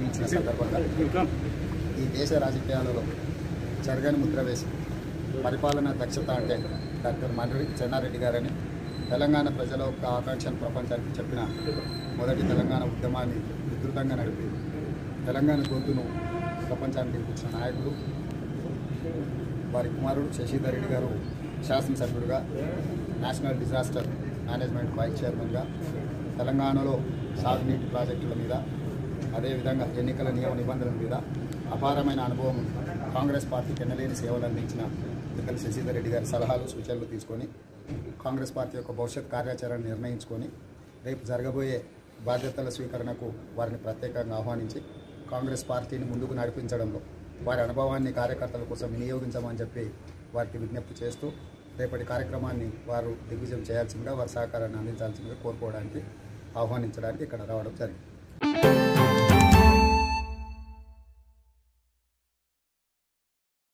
జన్మించిన సందర్భంగా ఈ దేశ రాజకీయాలలో చెరగని ముద్ర వేసి పరిపాలనా దక్షత అంటే డాక్టర్ మండలి చెన్నారెడ్డి గారని తెలంగాణ ప్రజల యొక్క ఆకాంక్షను ప్రపంచానికి చెప్పిన మొదటి తెలంగాణ ఉద్యమాన్ని విస్తృతంగా నడిపి తెలంగాణ గొంతును ప్రపంచానికి వినిపించిన నాయకుడు. వారి కుమారుడు శశిధర్ రెడ్డి గారు శాసనసభ్యుడిగా, నేషనల్ డిజాస్టర్ మేనేజ్మెంట్ వైస్ చైర్మన్గా తెలంగాణలో సాగునీటి ప్రాజెక్టుల మీద, అదేవిధంగా ఎన్నికల నియమ నిబంధనల మీద అపారమైన అనుభవం ఉంది. కాంగ్రెస్ పార్టీకి ఎన్నలేని సేవలు అందించిన ఎన్నికల శశిధర్ రెడ్డి గారి సలహాలు సూచనలు తీసుకొని కాంగ్రెస్ పార్టీ యొక్క భవిష్యత్ కార్యాచరణ నిర్ణయించుకొని రేపు జరగబోయే బాధ్యతల స్వీకరణకు వారిని ప్రత్యేకంగా ఆహ్వానించి కాంగ్రెస్ పార్టీని ముందుకు నడిపించడంలో వారి అనుభవాన్ని కార్యకర్తల కోసం వినియోగించమని చెప్పి వారికి విజ్ఞప్తి చేస్తూ రేపటి కార్యక్రమాన్ని వారు దిగ్విజయం చేయాల్సిందిగా, వారి సహకారాన్ని అందించాల్సిందిగా కోరుకోవడానికి, ఆహ్వానించడానికి ఇక్కడ రావడం జరిగింది.